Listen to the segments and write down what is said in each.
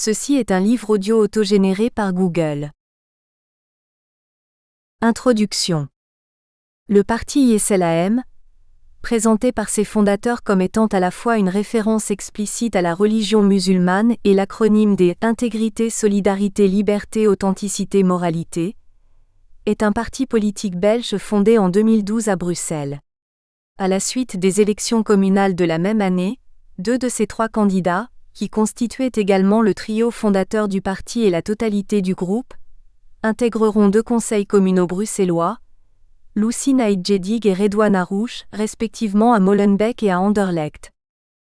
Ceci est un livre audio autogénéré par Google. Introduction. Le parti ISLAM, présenté par ses fondateurs comme étant à la fois une référence explicite à la religion musulmane et l'acronyme des Intégrité, Solidarité, Liberté, Authenticité, Moralité, est un parti politique belge fondé en 2012 à Bruxelles. À la suite des élections communales de la même année, 2 de ses 3 candidats, qui constituaient également le trio fondateur du parti et la totalité du groupe, intégreront 2 conseils communaux bruxellois, Loussi Naïdjedig et Redouane Arrouch, respectivement à Molenbeek et à Anderlecht.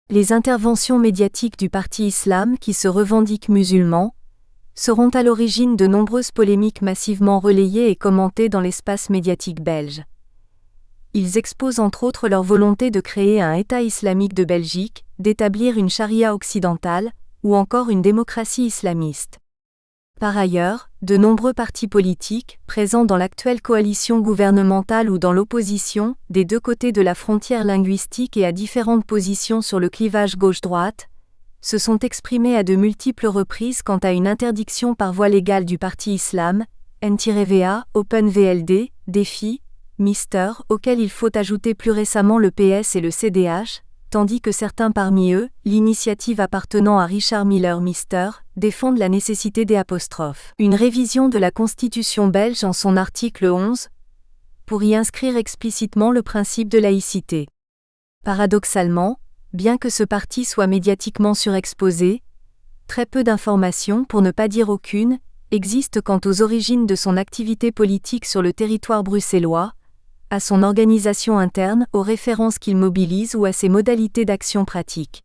Les interventions médiatiques du parti islam qui se revendique musulman seront à l'origine de nombreuses polémiques massivement relayées et commentées dans l'espace médiatique belge. Ils exposent entre autres leur volonté de créer un État islamique de Belgique, d'établir une charia occidentale, ou encore une démocratie islamiste. Par ailleurs, de nombreux partis politiques, présents dans l'actuelle coalition gouvernementale ou dans l'opposition, des 2 côtés de la frontière linguistique et à différentes positions sur le clivage gauche-droite, se sont exprimés à de multiples reprises quant à une interdiction par voie légale du parti islam, N-VA, OpenVLD, Défi, Mister, auquel il faut ajouter plus récemment le PS et le CDH, tandis que certains parmi eux, l'initiative appartenant à Richard Miller Mister, défendent la nécessité des apostrophes. Une révision de la Constitution belge en son article 11, pour y inscrire explicitement le principe de laïcité. Paradoxalement, bien que ce parti soit médiatiquement surexposé, très peu d'informations, pour ne pas dire aucune, existent quant aux origines de son activité politique sur le territoire bruxellois, à son organisation interne, aux références qu'il mobilise ou à ses modalités d'action pratique.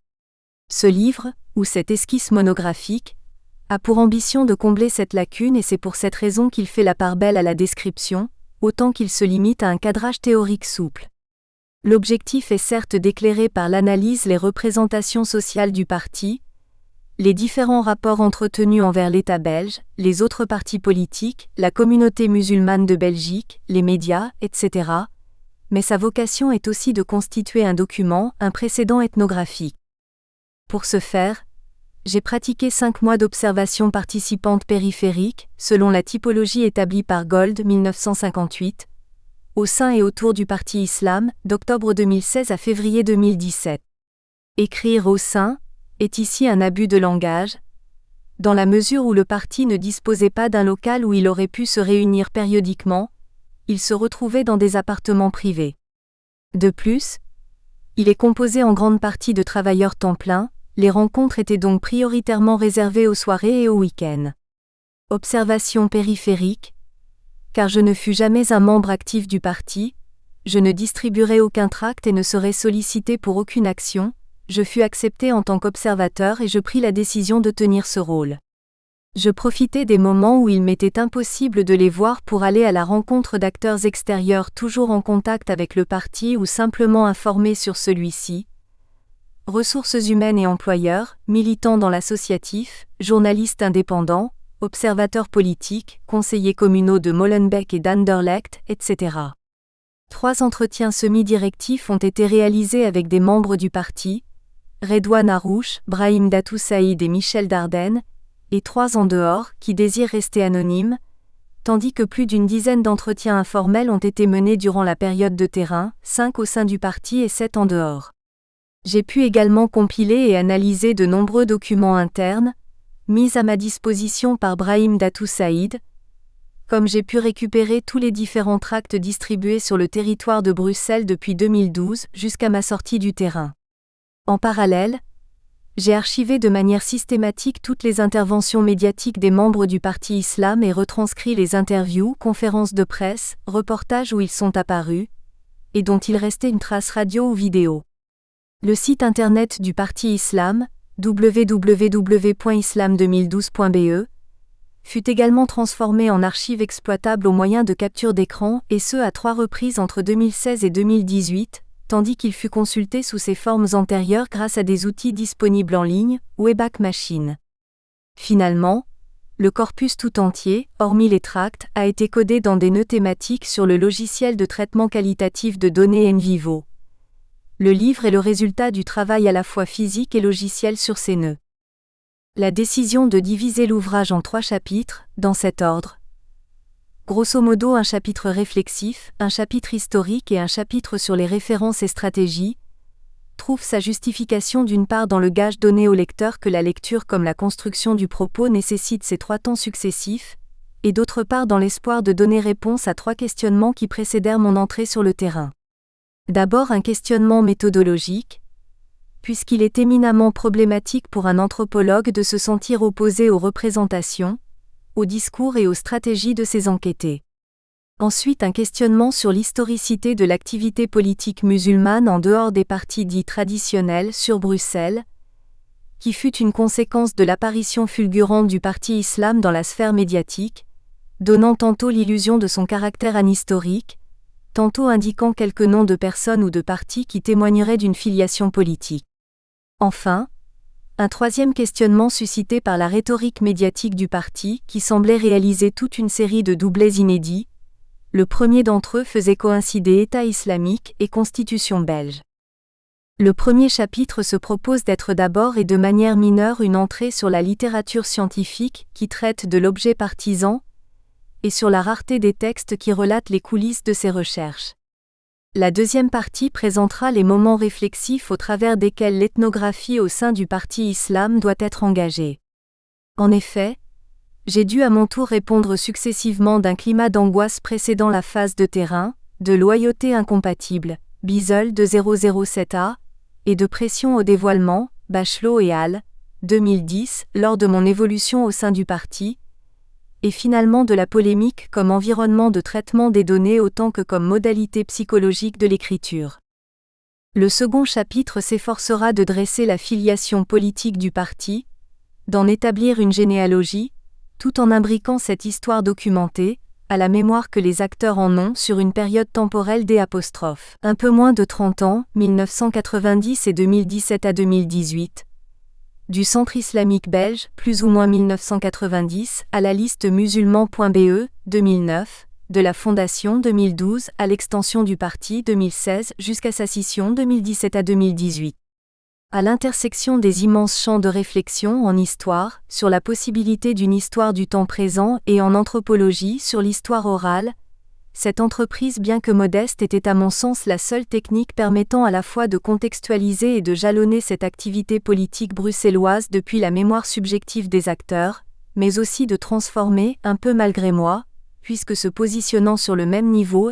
Ce livre, ou cette esquisse monographique, a pour ambition de combler cette lacune et c'est pour cette raison qu'il fait la part belle à la description, autant qu'il se limite à un cadrage théorique souple. L'objectif est certes d'éclairer par l'analyse les représentations sociales du parti, les différents rapports entretenus envers l'État belge, les autres partis politiques, la communauté musulmane de Belgique, les médias, etc. Mais sa vocation est aussi de constituer un document, un précédent ethnographique. Pour ce faire, j'ai pratiqué 5 mois d'observation participante périphérique, selon la typologie établie par Gold 1958, au sein et autour du parti islam, d'octobre 2016 à février 2017. Écrire au sein est ici un abus de langage, dans la mesure où le parti ne disposait pas d'un local où il aurait pu se réunir périodiquement, il se retrouvait dans des appartements privés. De plus, il est composé en grande partie de travailleurs temps plein, les rencontres étaient donc prioritairement réservées aux soirées et aux week-ends. Observation périphérique, car je ne fus jamais un membre actif du parti, je ne distribuerai aucun tract et ne serai sollicité pour aucune action, je fus accepté en tant qu'observateur et je pris la décision de tenir ce rôle. Je profitais des moments où il m'était impossible de les voir pour aller à la rencontre d'acteurs extérieurs toujours en contact avec le parti ou simplement informés sur celui-ci. Ressources humaines et employeurs, militants dans l'associatif, journalistes indépendants, observateurs politiques, conseillers communaux de Molenbeek et d'Anderlecht, etc. 3 entretiens semi-directifs ont été réalisés avec des membres du parti, Redouane Arrouch, Brahim Datou Saïd et Michel Dardenne, et 3 en dehors, qui désirent rester anonymes, tandis que plus d'une dizaine d'entretiens informels ont été menés durant la période de terrain, 5 au sein du parti et 7 en dehors. J'ai pu également compiler et analyser de nombreux documents internes, mis à ma disposition par Brahim Datou Saïd, comme j'ai pu récupérer tous les différents tracts distribués sur le territoire de Bruxelles depuis 2012 jusqu'à ma sortie du terrain. En parallèle, j'ai archivé de manière systématique toutes les interventions médiatiques des membres du parti islam et retranscrit les interviews, conférences de presse, reportages où ils sont apparus, et dont il restait une trace radio ou vidéo. Le site internet du parti islam, www.islam2012.be, fut également transformé en archive exploitable au moyen de capture d'écran, et ce à 3 reprises entre 2016 et 2018, tandis qu'il fut consulté sous ses formes antérieures grâce à des outils disponibles en ligne, Wayback Machine. Finalement, le corpus tout entier, hormis les tracts, a été codé dans des nœuds thématiques sur le logiciel de traitement qualitatif de données NVivo. Le livre est le résultat du travail à la fois physique et logiciel sur ces nœuds. La décision de diviser l'ouvrage en 3 chapitres, dans cet ordre. Grosso modo, un chapitre réflexif, un chapitre historique et un chapitre sur les références et stratégies, trouve sa justification d'une part dans le gage donné au lecteur que la lecture comme la construction du propos nécessite ces 3 temps successifs, et d'autre part dans l'espoir de donner réponse à 3 questionnements qui précédèrent mon entrée sur le terrain. D'abord un questionnement méthodologique, puisqu'il est éminemment problématique pour un anthropologue de se sentir opposé aux représentations, aux discours et aux stratégies de ses enquêtés. Ensuite un questionnement sur l'historicité de l'activité politique musulmane en dehors des partis dits traditionnels sur Bruxelles, qui fut une conséquence de l'apparition fulgurante du parti islam dans la sphère médiatique, donnant tantôt l'illusion de son caractère anhistorique, tantôt indiquant quelques noms de personnes ou de partis qui témoigneraient d'une filiation politique. Enfin, un troisième questionnement suscité par la rhétorique médiatique du parti qui semblait réaliser toute une série de doublets inédits. Le premier d'entre eux faisait coïncider État islamique et Constitution belge. Le premier chapitre se propose d'être d'abord et de manière mineure une entrée sur la littérature scientifique qui traite de l'objet partisan et sur la rareté des textes qui relatent les coulisses de ces recherches. La deuxième partie présentera les moments réflexifs au travers desquels l'ethnographie au sein du parti islam doit être engagée. En effet, j'ai dû à mon tour répondre successivement d'un climat d'angoisse précédant la phase de terrain, de loyauté incompatible, Bisol de 007A, et de pression au dévoilement, Bachelot et al. 2010, lors de mon évolution au sein du parti, et finalement de la polémique comme environnement de traitement des données autant que comme modalité psychologique de l'écriture. Le second chapitre s'efforcera de dresser la filiation politique du parti, d'en établir une généalogie, tout en imbriquant cette histoire documentée, à la mémoire que les acteurs en ont sur une période temporelle d'. Un peu moins de 30 ans, 1990 et 2017 à 2018, du Centre islamique belge, plus ou moins 1990, à la liste musulman.be, 2009, de la Fondation 2012 à l'extension du parti 2016 jusqu'à sa scission 2017 à 2018. À l'intersection des immenses champs de réflexion en histoire, sur la possibilité d'une histoire du temps présent et en anthropologie sur l'histoire orale, cette entreprise bien que modeste était à mon sens la seule technique permettant à la fois de contextualiser et de jalonner cette activité politique bruxelloise depuis la mémoire subjective des acteurs, mais aussi de transformer, un peu malgré moi, puisque se positionnant sur le même niveau,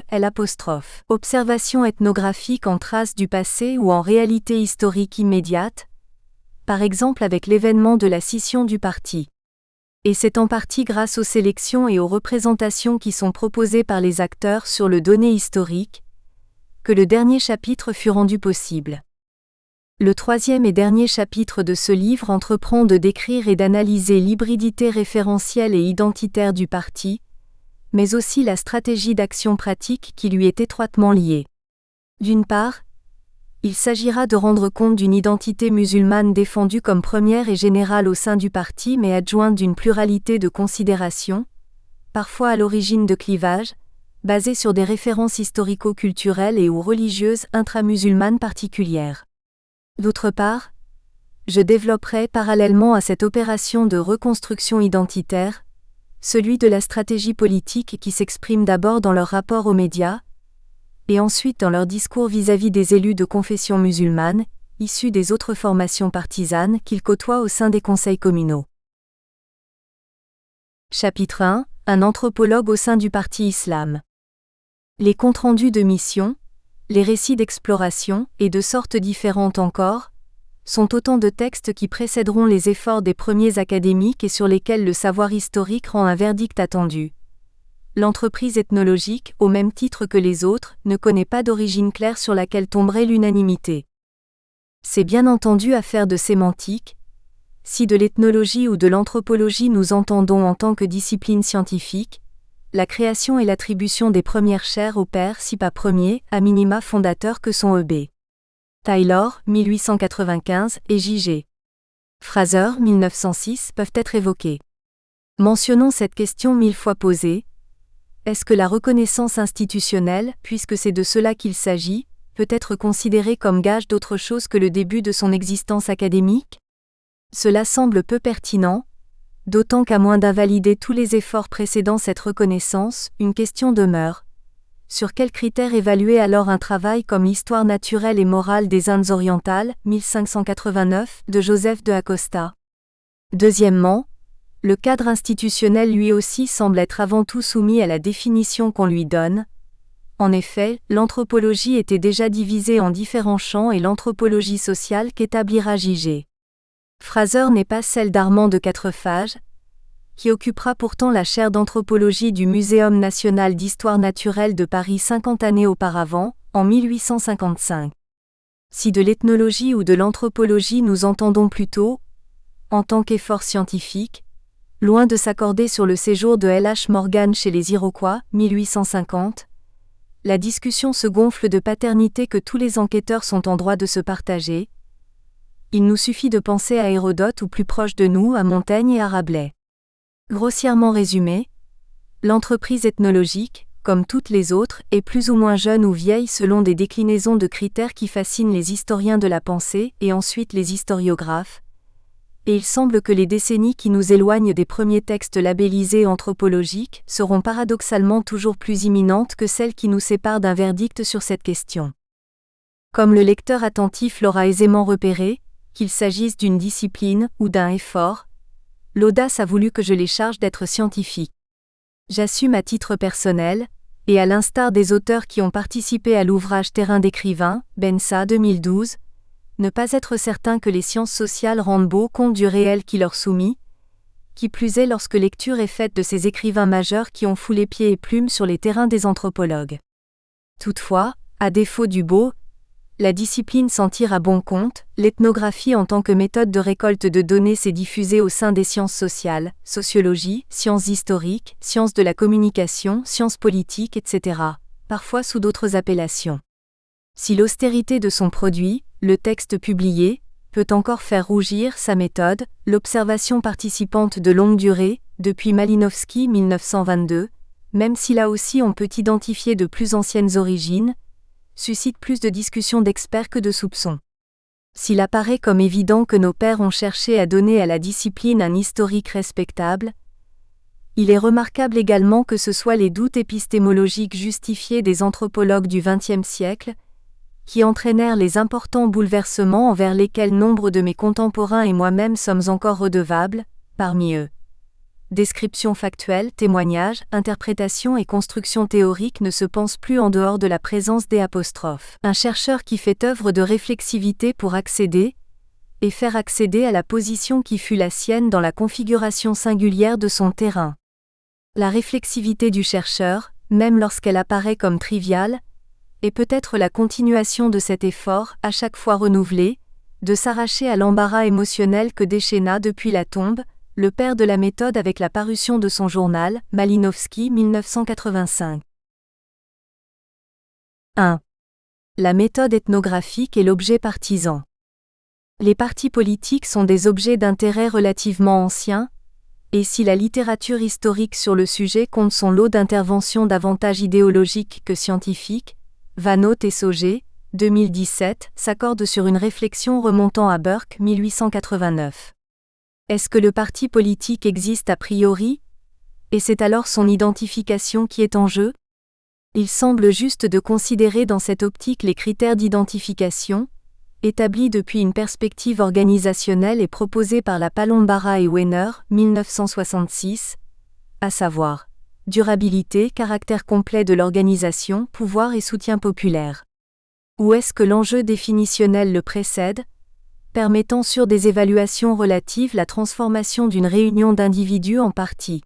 observation ethnographique en trace du passé ou en réalité historique immédiate, par exemple avec l'événement de la scission du parti. Et c'est en partie grâce aux sélections et aux représentations qui sont proposées par les acteurs sur le donné historique, que le dernier chapitre fut rendu possible. Le troisième et dernier chapitre de ce livre entreprend de décrire et d'analyser l'hybridité référentielle et identitaire du parti, mais aussi la stratégie d'action pratique qui lui est étroitement liée. D'une part, il s'agira de rendre compte d'une identité musulmane défendue comme première et générale au sein du parti mais adjointe d'une pluralité de considérations, parfois à l'origine de clivages, basées sur des références historico-culturelles et ou religieuses intramusulmanes particulières. D'autre part, je développerai parallèlement à cette opération de reconstruction identitaire, celui de la stratégie politique qui s'exprime d'abord dans leur rapport aux médias, et ensuite dans leur discours vis-à-vis des élus de confession musulmane, issus des autres formations partisanes qu'ils côtoient au sein des conseils communaux. Chapitre 1 – Un anthropologue au sein du parti islam. Les comptes rendus de mission, les récits d'exploration, et de sortes différentes encore, sont autant de textes qui précéderont les efforts des premiers académiques et sur lesquels le savoir historique rend un verdict attendu. L'entreprise ethnologique, au même titre que les autres, ne connaît pas d'origine claire sur laquelle tomberait l'unanimité. C'est bien entendu affaire de sémantique. Si de l'ethnologie ou de l'anthropologie nous entendons en tant que discipline scientifique, la création et l'attribution des premières chaires aux pères si pas premiers, à minima fondateurs que sont E.B. Taylor, 1895, et J.G. Fraser, 1906, peuvent être évoqués. Mentionnons cette question 1000 fois posée. Est-ce que la reconnaissance institutionnelle, puisque c'est de cela qu'il s'agit, peut être considérée comme gage d'autre chose que le début de son existence académique ? Cela semble peu pertinent, d'autant qu'à moins d'invalider tous les efforts précédant cette reconnaissance, une question demeure. Sur quels critères évaluer alors un travail comme l'Histoire naturelle et morale des Indes orientales, 1589, de Joseph de Acosta? Deuxièmement, le cadre institutionnel lui aussi semble être avant tout soumis à la définition qu'on lui donne. En effet, l'anthropologie était déjà divisée en différents champs et l'anthropologie sociale qu'établira J.G. Fraser n'est pas celle d'Armand de Quatrefages, qui occupera pourtant la chaire d'anthropologie du Muséum national d'histoire naturelle de Paris 50 années auparavant, en 1855. Si de l'ethnologie ou de l'anthropologie nous entendons plutôt, en tant qu'effort scientifique, loin de s'accorder sur le séjour de L.H. Morgan chez les Iroquois, 1850, la discussion se gonfle de paternité que tous les enquêteurs sont en droit de se partager. Il nous suffit de penser à Hérodote ou plus proche de nous à Montaigne et à Rabelais. Grossièrement résumé, l'entreprise ethnologique, comme toutes les autres, est plus ou moins jeune ou vieille selon des déclinaisons de critères qui fascinent les historiens de la pensée et ensuite les historiographes, et il semble que les décennies qui nous éloignent des premiers textes labellisés anthropologiques seront paradoxalement toujours plus imminentes que celles qui nous séparent d'un verdict sur cette question. Comme le lecteur attentif l'aura aisément repéré, qu'il s'agisse d'une discipline ou d'un effort, l'audace a voulu que je les charge d'être scientifiques. J'assume à titre personnel, et à l'instar des auteurs qui ont participé à l'ouvrage Terrain d'écrivain, Bensa 2012, ne pas être certain que les sciences sociales rendent beau compte du réel qui leur soumet, qui plus est lorsque lecture est faite de ces écrivains majeurs qui ont foulé pieds et plumes sur les terrains des anthropologues. Toutefois, à défaut du beau, la discipline s'en tire à bon compte, l'ethnographie en tant que méthode de récolte de données s'est diffusée au sein des sciences sociales, sociologie, sciences historiques, sciences de la communication, sciences politiques, etc., parfois sous d'autres appellations. Si l'austérité de son produit, le texte publié, peut encore faire rougir sa méthode, l'observation participante de longue durée, depuis Malinowski 1922, même si là aussi on peut identifier de plus anciennes origines, suscite plus de discussions d'experts que de soupçons. S'il apparaît comme évident que nos pères ont cherché à donner à la discipline un historique respectable, il est remarquable également que ce soient les doutes épistémologiques justifiés des anthropologues du XXe siècle, qui entraînèrent les importants bouleversements envers lesquels nombre de mes contemporains et moi-même sommes encore redevables, parmi eux. Description factuelle, témoignages, interprétation et construction théorique ne se pensent plus en dehors de la présence des apostrophes. Un chercheur qui fait œuvre de réflexivité pour accéder, et faire accéder à la position qui fut la sienne dans la configuration singulière de son terrain. La réflexivité du chercheur, même lorsqu'elle apparaît comme triviale, est peut-être la continuation de cet effort, à chaque fois renouvelé, de s'arracher à l'embarras émotionnel que déchaîna depuis la tombe, le père de la méthode avec la parution de son journal, Malinowski 1985. 1. La méthode ethnographique et l'objet partisan. Les partis politiques sont des objets d'intérêt relativement anciens, et si la littérature historique sur le sujet compte son lot d'interventions davantage idéologiques que scientifiques, Van Haute et Sauger, 2017, s'accordent sur une réflexion remontant à Burke 1889. Est-ce que le parti politique existe a priori? Et c'est alors son identification qui est en jeu? Il semble juste de considérer dans cette optique les critères d'identification, établis depuis une perspective organisationnelle et proposés par la Palombara et Weiner, 1966, à savoir durabilité, caractère complet de l'organisation, pouvoir et soutien populaire. Ou est-ce que l'enjeu définitionnel le précède, permettant sur des évaluations relatives la transformation d'une réunion d'individus en partis?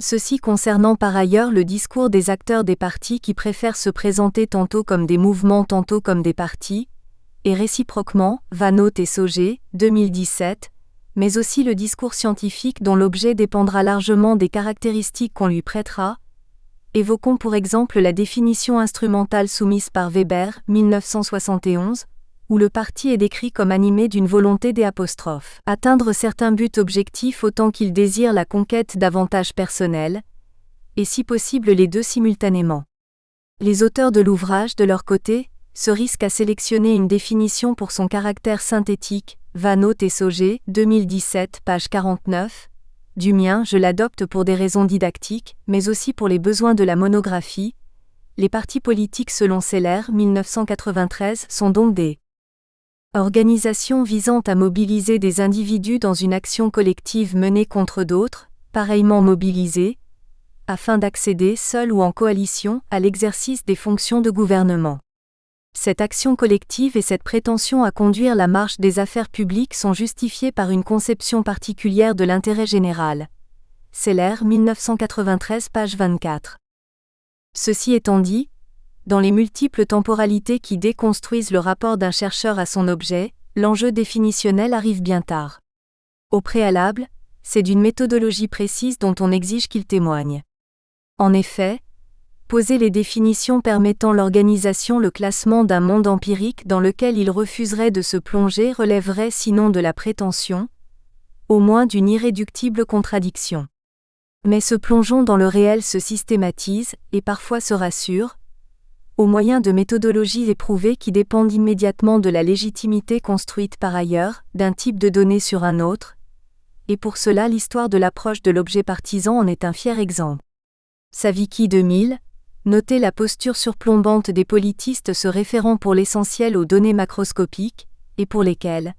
Ceci concernant par ailleurs le discours des acteurs des partis qui préfèrent se présenter tantôt comme des mouvements tantôt comme des partis, et réciproquement, Van Haute et Sauger, 2017, mais aussi le discours scientifique dont l'objet dépendra largement des caractéristiques qu'on lui prêtera. Évoquons pour exemple la définition instrumentale soumise par Weber, 1971, où le parti est décrit comme animé d'une volonté des apostrophes. Atteindre certains buts objectifs autant qu'il désire la conquête d'avantages personnels, et si possible les deux simultanément. Les auteurs de l'ouvrage, de leur côté, se risquent à sélectionner une définition pour son caractère synthétique, Vanneau Tessogé, 2017, page 49. Du mien, je l'adopte pour des raisons didactiques, mais aussi pour les besoins de la monographie. Les partis politiques selon Seller, 1993, sont donc des organisations visant à mobiliser des individus dans une action collective menée contre d'autres, pareillement mobilisés, afin d'accéder, seul ou en coalition, à l'exercice des fonctions de gouvernement. Cette action collective et cette prétention à conduire la marche des affaires publiques sont justifiées par une conception particulière de l'intérêt général. Seller, 1993, page 24. Ceci étant dit, dans les multiples temporalités qui déconstruisent le rapport d'un chercheur à son objet, l'enjeu définitionnel arrive bien tard. Au préalable, c'est d'une méthodologie précise dont on exige qu'il témoigne. En effet, poser les définitions permettant l'organisation, le classement d'un monde empirique dans lequel il refuserait de se plonger relèverait sinon de la prétention, au moins d'une irréductible contradiction. Mais ce plongeon dans le réel se systématise, et parfois se rassure, au moyen de méthodologies éprouvées qui dépendent immédiatement de la légitimité construite par ailleurs, d'un type de données sur un autre, et pour cela l'histoire de l'approche de l'objet partisan en est un fier exemple. Savicki 2000, notez la posture surplombante des politistes se référant pour l'essentiel aux données macroscopiques, et pour lesquelles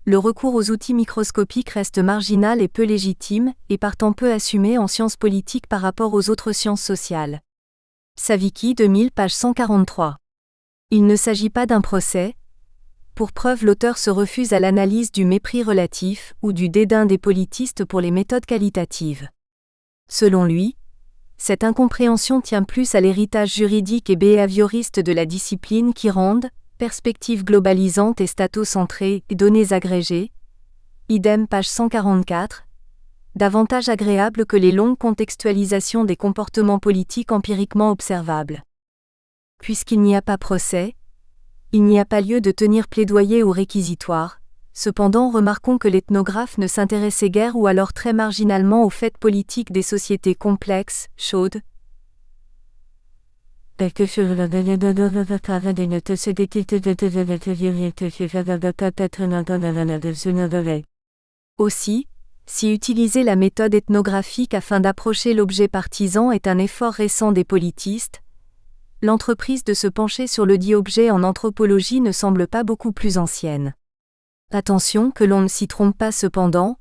le recours aux outils microscopiques reste marginal et peu légitime, et partant peu assumé en sciences politiques par rapport aux autres sciences sociales. Savicki 2000, page 143. Il ne s'agit pas d'un procès. Pour preuve, l'auteur se refuse à l'analyse du mépris relatif ou du dédain des politistes pour les méthodes qualitatives. Selon lui, cette incompréhension tient plus à l'héritage juridique et behavioriste de la discipline qui rendent, perspectives globalisantes et statocentrées et données agrégées, idem page 144, davantage agréable que les longues contextualisations des comportements politiques empiriquement observables. Puisqu'il n'y a pas procès, il n'y a pas lieu de tenir plaidoyer ou réquisitoire. Cependant, remarquons que l'ethnographe ne s'intéressait guère ou alors très marginalement aux faits politiques des sociétés complexes, chaudes. Aussi, si utiliser la méthode ethnographique afin d'approcher l'objet partisan est un effort récent des politistes, l'entreprise de se pencher sur le dit objet en anthropologie ne semble pas beaucoup plus ancienne. Attention que l'on ne s'y trompe pas cependant,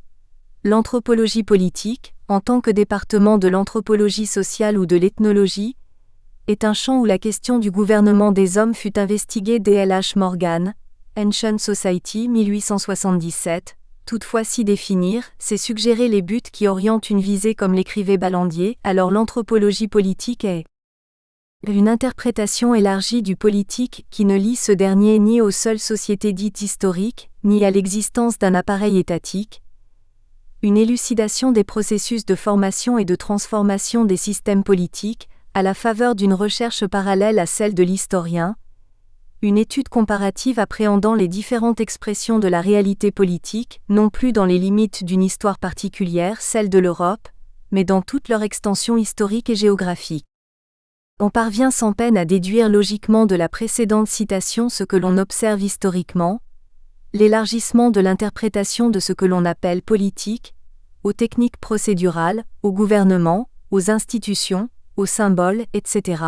l'anthropologie politique, en tant que département de l'anthropologie sociale ou de l'ethnologie, est un champ où la question du gouvernement des hommes fut investiguée dès L.H. Morgan, Ancient Society 1877. Toutefois, s'y définir, c'est suggérer les buts qui orientent une visée comme l'écrivait Ballandier, alors l'anthropologie politique est une interprétation élargie du politique qui ne lie ce dernier ni aux seules sociétés dites historiques, ni à l'existence d'un appareil étatique, une élucidation des processus de formation et de transformation des systèmes politiques, à la faveur d'une recherche parallèle à celle de l'historien, une étude comparative appréhendant les différentes expressions de la réalité politique, non plus dans les limites d'une histoire particulière, celle de l'Europe, mais dans toute leur extension historique et géographique. On parvient sans peine à déduire logiquement de la précédente citation ce que l'on observe historiquement, l'élargissement de l'interprétation de ce que l'on appelle politique, aux techniques procédurales, au gouvernement, aux institutions, aux symboles, etc.,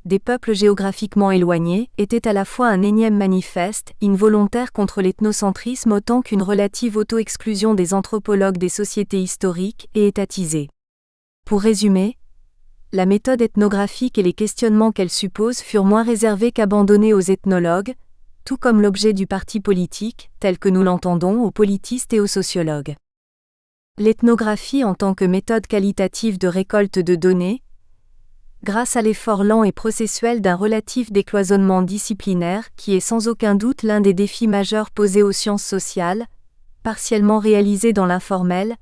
des peuples géographiquement éloignés, était à la fois un énième manifeste, involontaire contre l'ethnocentrisme autant qu'une relative auto-exclusion des anthropologues des sociétés historiques et étatisées. Pour résumer, la méthode ethnographique et les questionnements qu'elle suppose furent moins réservés qu'abandonnés aux ethnologues, tout comme l'objet du parti politique, tel que nous l'entendons, aux politistes et aux sociologues. L'ethnographie en tant que méthode qualitative de récolte de données, grâce à l'effort lent et processuel d'un relatif décloisonnement disciplinaire qui est sans aucun doute l'un des défis majeurs posés aux sciences sociales, partiellement réalisé dans l'informel,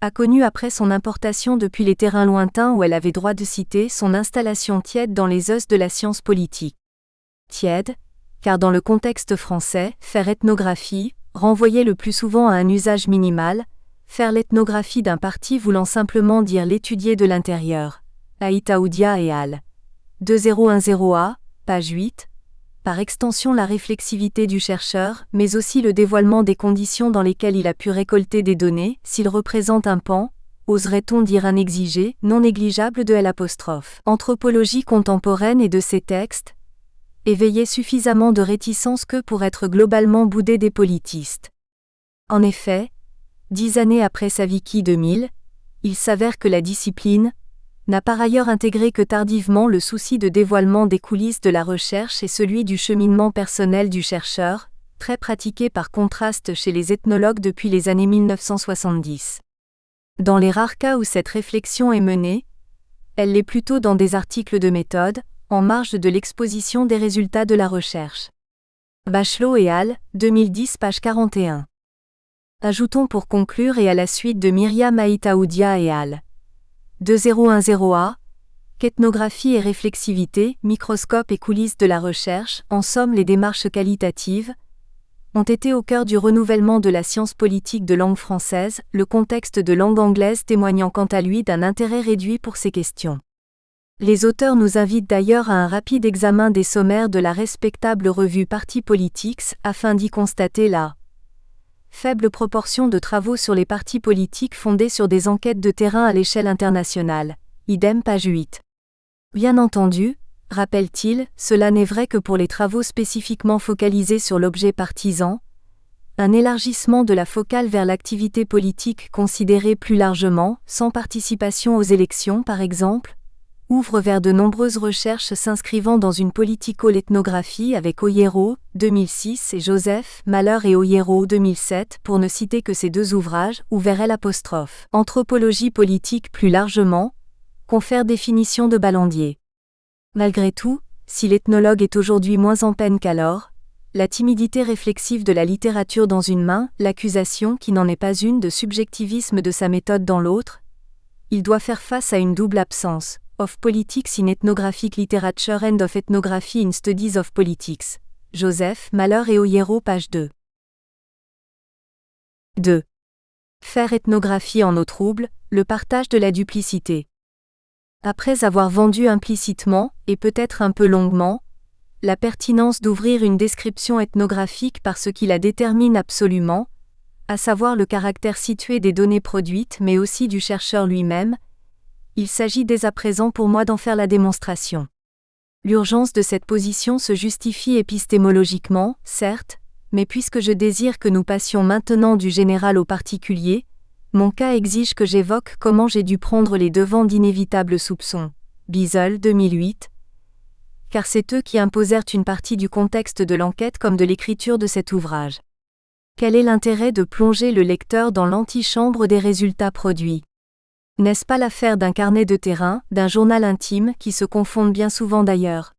a connu après son importation depuis les terrains lointains où elle avait droit de citer son installation tiède dans les os de la science politique. Tiède, car dans le contexte français, faire ethnographie, renvoyait le plus souvent à un usage minimal, faire l'ethnographie d'un parti voulant simplement dire l'étudier de l'intérieur. Aïtaoudia et al. 2010a, page 8, par extension la réflexivité du chercheur, mais aussi le dévoilement des conditions dans lesquelles il a pu récolter des données, s'il représente un pan, oserait-on dire un exigé, non négligeable de l'anthropologie contemporaine et de ses textes, éveillait suffisamment de réticence que pour être globalement boudé des politistes. En effet, 10 années après Savicki 2000, il s'avère que la discipline n'a par ailleurs intégré que tardivement le souci de dévoilement des coulisses de la recherche et celui du cheminement personnel du chercheur, très pratiqué par contraste chez les ethnologues depuis les années 1970. Dans les rares cas où cette réflexion est menée, elle l'est plutôt dans des articles de méthode, en marge de l'exposition des résultats de la recherche. Bachelot et al., 2010 page 41. Ajoutons pour conclure et à la suite de Myriam Aïtaoudia et al. 2010A, qu'ethnographie et réflexivité, microscope et coulisses de la recherche, en somme les démarches qualitatives, ont été au cœur du renouvellement de la science politique de langue française, le contexte de langue anglaise témoignant quant à lui d'un intérêt réduit pour ces questions. Les auteurs nous invitent d'ailleurs à un rapide examen des sommaires de la respectable revue Parti Politics afin d'y constater la faible proportion de travaux sur les partis politiques fondés sur des enquêtes de terrain à l'échelle internationale. Idem page 8. Bien entendu, rappelle-t-il, cela n'est vrai que pour les travaux spécifiquement focalisés sur l'objet partisan. Un élargissement de la focale vers l'activité politique considérée plus largement, sans participation aux élections par exemple, ouvre vers de nombreuses recherches s'inscrivant dans une politico-ethnographie avec Oyero, 2006 et Joseph, Malheur et Oyero, 2007, pour ne citer que ces deux ouvrages, ou vers Anthropologie politique plus largement, confère définition de Ballandier. Malgré tout, si l'ethnologue est aujourd'hui moins en peine qu'alors, la timidité réflexive de la littérature dans une main, l'accusation qui n'en est pas une de subjectivisme de sa méthode dans l'autre, il doit faire face à une double absence. Of Politics in Ethnographic Literature and of Ethnography in Studies of Politics. Joseph, Malheur et Oyero, page 2. 2. Faire ethnographie en eau trouble, le partage de la duplicité. Après avoir vendu implicitement, et peut-être un peu longuement, la pertinence d'ouvrir une description ethnographique par ce qui la détermine absolument, à savoir le caractère situé des données produites mais aussi du chercheur lui-même, il s'agit dès à présent pour moi d'en faire la démonstration. L'urgence de cette position se justifie épistémologiquement, certes, mais puisque je désire que nous passions maintenant du général au particulier, mon cas exige que j'évoque comment j'ai dû prendre les devants d'inévitables soupçons. Bizel, 2008. Car c'est eux qui imposèrent une partie du contexte de l'enquête comme de l'écriture de cet ouvrage. Quel est l'intérêt de plonger le lecteur dans l'antichambre des résultats produits ? N'est-ce pas l'affaire d'un carnet de terrain, d'un journal intime, qui se confondent bien souvent d'ailleurs ?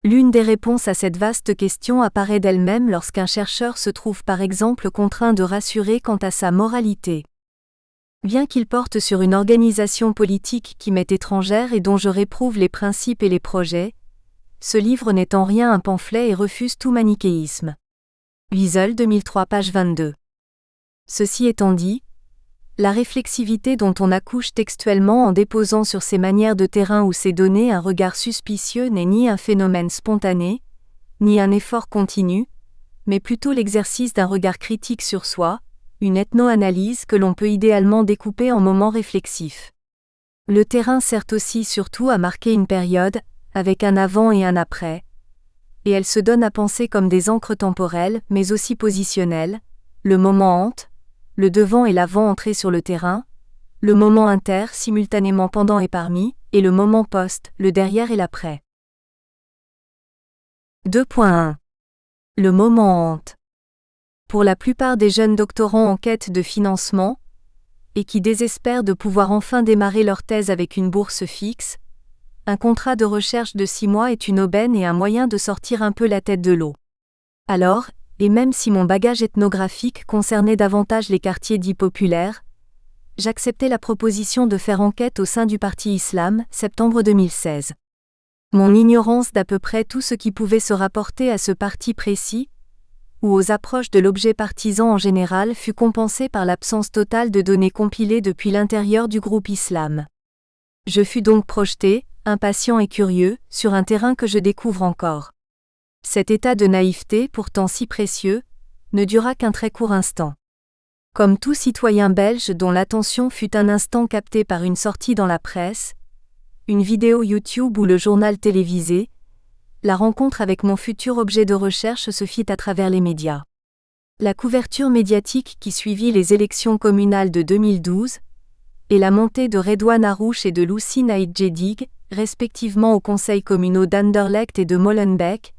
L'une des réponses à cette vaste question apparaît d'elle-même lorsqu'un chercheur se trouve par exemple contraint de rassurer quant à sa moralité. Bien qu'il porte sur une organisation politique qui m'est étrangère et dont je réprouve les principes et les projets, ce livre n'est en rien un pamphlet et refuse tout manichéisme. Wiesel 2003 page 22. Ceci étant dit, la réflexivité dont on accouche textuellement en déposant sur ces manières de terrain ou ces données un regard suspicieux n'est ni un phénomène spontané, ni un effort continu, mais plutôt l'exercice d'un regard critique sur soi, une ethno-analyse que l'on peut idéalement découper en moments réflexifs. Le terrain sert aussi surtout à marquer une période, avec un avant et un après, et elle se donne à penser comme des encres temporelles, mais aussi positionnelles, le moment hante, le devant et l'avant entrés sur le terrain, le moment inter simultanément pendant et parmi, et le moment post, le derrière et l'après. 2.1. Le moment hante. Pour la plupart des jeunes doctorants en quête de financement, et qui désespèrent de pouvoir enfin démarrer leur thèse avec une bourse fixe, un contrat de recherche de 6 mois est une aubaine et un moyen de sortir un peu la tête de l'eau. Alors, et même si mon bagage ethnographique concernait davantage les quartiers dits populaires, j'acceptais la proposition de faire enquête au sein du Parti Islam, septembre 2016. Mon ignorance d'à peu près tout ce qui pouvait se rapporter à ce parti précis, ou aux approches de l'objet partisan en général fut compensée par l'absence totale de données compilées depuis l'intérieur du groupe Islam. Je fus donc projeté, impatient et curieux, sur un terrain que je découvre encore. Cet état de naïveté, pourtant si précieux, ne dura qu'un très court instant. Comme tout citoyen belge dont l'attention fut un instant captée par une sortie dans la presse, une vidéo YouTube ou le journal télévisé, la rencontre avec mon futur objet de recherche se fit à travers les médias. La couverture médiatique qui suivit les élections communales de 2012 et la montée de Redouane Arrouch et de Loussi Naïdjedig, respectivement aux conseils communaux d'Anderlecht et de Molenbeek,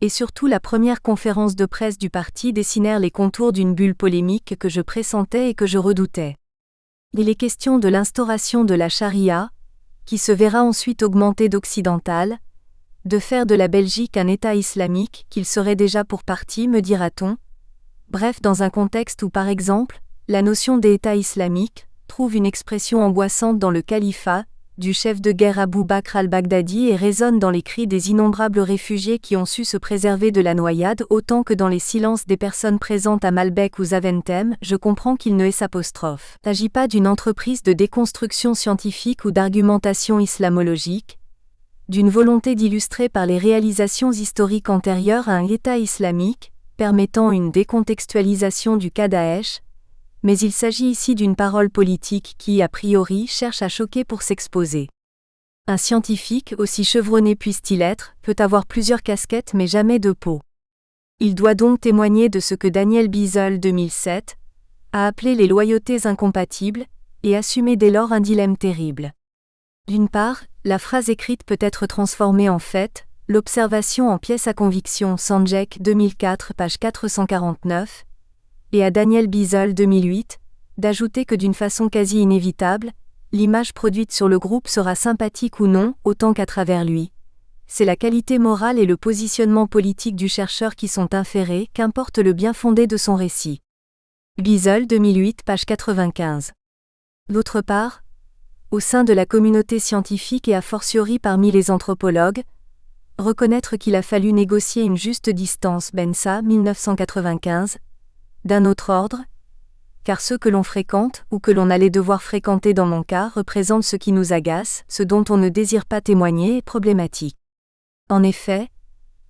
et surtout la première conférence de presse du parti dessinèrent les contours d'une bulle polémique que je pressentais et que je redoutais. Il est question de l'instauration de la charia, qui se verra ensuite augmentée d'occidentale, de faire de la Belgique un État islamique qu'il serait déjà pour partie, me dira-t-on. Bref, dans un contexte où par exemple, la notion d'État islamique trouve une expression angoissante dans le califat du chef de guerre Abou Bakr al-Baghdadi et résonne dans les cris des innombrables réfugiés qui ont su se préserver de la noyade autant que dans les silences des personnes présentes à Malbec ou Zaventem, je comprends qu'il ne s'agit pas d'une entreprise de déconstruction scientifique ou d'argumentation islamologique, d'une volonté d'illustrer par les réalisations historiques antérieures à un État islamique, permettant une décontextualisation du cas Daesh, mais il s'agit ici d'une parole politique qui, a priori, cherche à choquer pour s'exposer. Un scientifique, aussi chevronné puisse-t-il être, peut avoir plusieurs casquettes mais jamais deux peaux. Il doit donc témoigner de ce que Daniel Biesel 2007 a appelé les loyautés incompatibles, et assumer dès lors un dilemme terrible. D'une part, la phrase écrite peut être transformée en fait, l'observation en pièce à conviction Sanjek 2004 page 449, et à Daniel Biesel 2008, d'ajouter que d'une façon quasi inévitable, l'image produite sur le groupe sera sympathique ou non, autant qu'à travers lui. C'est la qualité morale et le positionnement politique du chercheur qui sont inférés, qu'importe le bien fondé de son récit. Biesel 2008 page 95. D'autre part, au sein de la communauté scientifique et a fortiori parmi les anthropologues, reconnaître qu'il a fallu négocier une juste distance Bensa 1995, d'un autre ordre, car ceux que l'on fréquente ou que l'on allait devoir fréquenter dans mon cas représentent ce qui nous agace, ce dont on ne désire pas témoigner est problématique. En effet,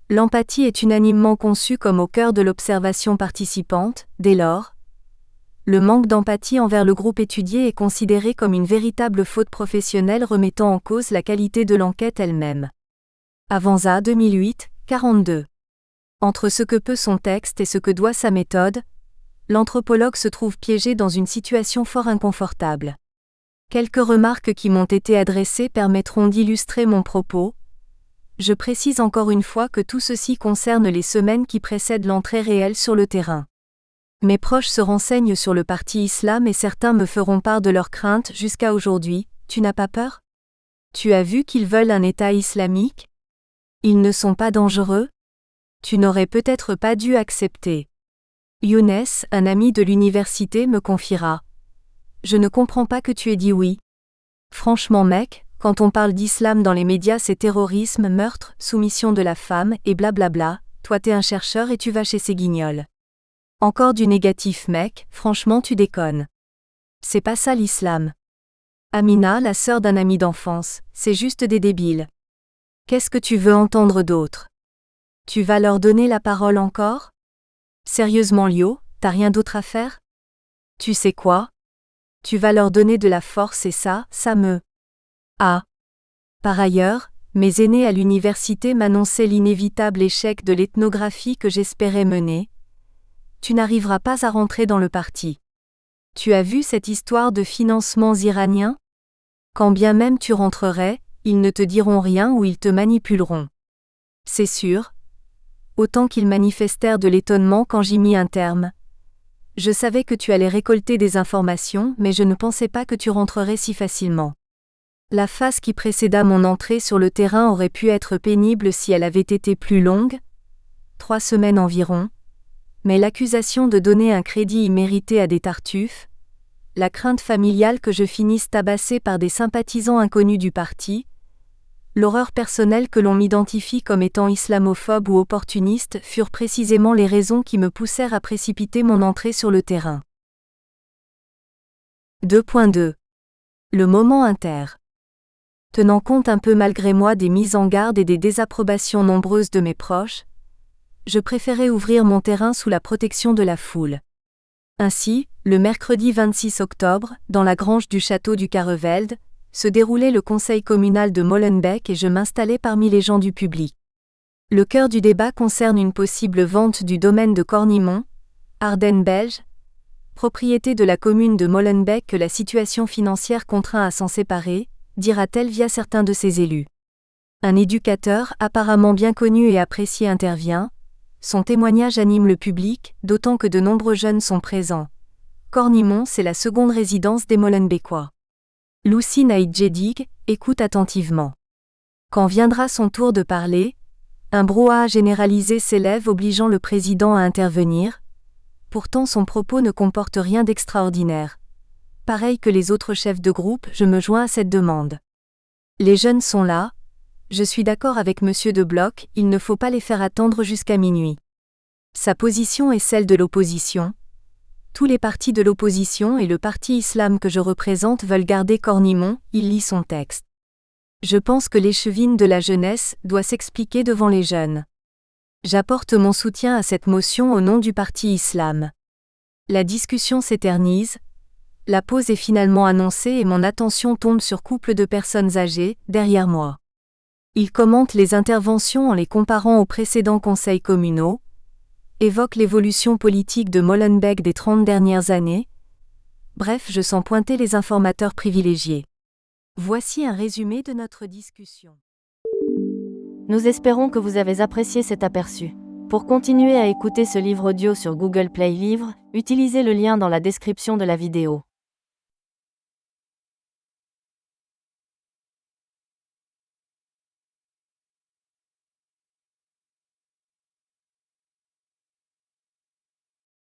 l'empathie est unanimement conçue comme au cœur de l'observation participante, dès lors, le manque d'empathie envers le groupe étudié est considéré comme une véritable faute professionnelle remettant en cause la qualité de l'enquête elle-même. Avanza 2008, 42. Entre ce que peut son texte et ce que doit sa méthode, l'anthropologue se trouve piégé dans une situation fort inconfortable. Quelques remarques qui m'ont été adressées permettront d'illustrer mon propos. Je précise encore une fois que tout ceci concerne les semaines qui précèdent l'entrée réelle sur le terrain. Mes proches se renseignent sur le parti islam et certains me feront part de leurs craintes jusqu'à aujourd'hui. Tu n'as pas peur ? Tu as vu qu'ils veulent un État islamique ? Ils ne sont pas dangereux ? Tu n'aurais peut-être pas dû accepter. Younes, un ami de l'université, me confiera. Je ne comprends pas que tu aies dit oui. Franchement mec, quand on parle d'islam dans les médias c'est terrorisme, meurtre, soumission de la femme, et blablabla, toi t'es un chercheur et tu vas chez ces guignols. Encore du négatif mec, franchement tu déconnes. C'est pas ça l'islam. Amina, la sœur d'un ami d'enfance, c'est juste des débiles. Qu'est-ce que tu veux entendre d'autre ? Tu vas leur donner la parole encore ? Sérieusement Lio, t'as rien d'autre à faire ? Tu sais quoi ? Tu vas leur donner de la force et ça me... Ah. Par ailleurs, mes aînés à l'université m'annonçaient l'inévitable échec de l'ethnographie que j'espérais mener. Tu n'arriveras pas à rentrer dans le parti. Tu as vu cette histoire de financements iraniens ? Quand bien même tu rentrerais, ils ne te diront rien ou ils te manipuleront. C'est sûr. Autant qu'ils manifestèrent de l'étonnement quand j'y mis un terme. Je savais que tu allais récolter des informations, mais je ne pensais pas que tu rentrerais si facilement. La phase qui précéda mon entrée sur le terrain aurait pu être pénible si elle avait été plus longue, 3 semaines environ, mais l'accusation de donner un crédit immérité à des tartuffes, la crainte familiale que je finisse tabassé par des sympathisants inconnus du parti, l'horreur personnelle que l'on m'identifie comme étant islamophobe ou opportuniste furent précisément les raisons qui me poussèrent à précipiter mon entrée sur le terrain. 2.2. Le moment inter. Tenant compte un peu malgré moi des mises en garde et des désapprobations nombreuses de mes proches, je préférais ouvrir mon terrain sous la protection de la foule. Ainsi, le mercredi 26 octobre, dans la grange du château du Carrevelde, se déroulait le conseil communal de Molenbeek et je m'installais parmi les gens du public. Le cœur du débat concerne une possible vente du domaine de Cornimont, Ardennes belge, propriété de la commune de Molenbeek que la situation financière contraint à s'en séparer, dira-t-elle via certains de ses élus. Un éducateur apparemment bien connu et apprécié intervient. Son témoignage anime le public, d'autant que de nombreux jeunes sont présents. Cornimont, c'est la seconde résidence des Molenbeekois. Lucy Naïdjedig écoute attentivement. Quand viendra son tour de parler, un brouhaha généralisé s'élève obligeant le président à intervenir. Pourtant son propos ne comporte rien d'extraordinaire. Pareil que les autres chefs de groupe, je me joins à cette demande. Les jeunes sont là. Je suis d'accord avec Monsieur de Bloch, il ne faut pas les faire attendre jusqu'à minuit. Sa position est celle de l'opposition. Tous les partis de l'opposition et le parti islam que je représente veulent garder Cornimont, il lit son texte. Je pense que l'échevine de la jeunesse doit s'expliquer devant les jeunes. J'apporte mon soutien à cette motion au nom du parti islam. La discussion s'éternise. La pause est finalement annoncée et mon attention tombe sur couple de personnes âgées, derrière moi. Ils commentent les interventions en les comparant aux précédents conseils communaux, évoquent l'évolution politique de Molenbeek des 30 dernières années. Bref, je sens pointer les informateurs privilégiés. Voici un résumé de notre discussion. Nous espérons que vous avez apprécié cet aperçu. Pour continuer à écouter ce livre audio sur Google Play Livres, utilisez le lien dans la description de la vidéo.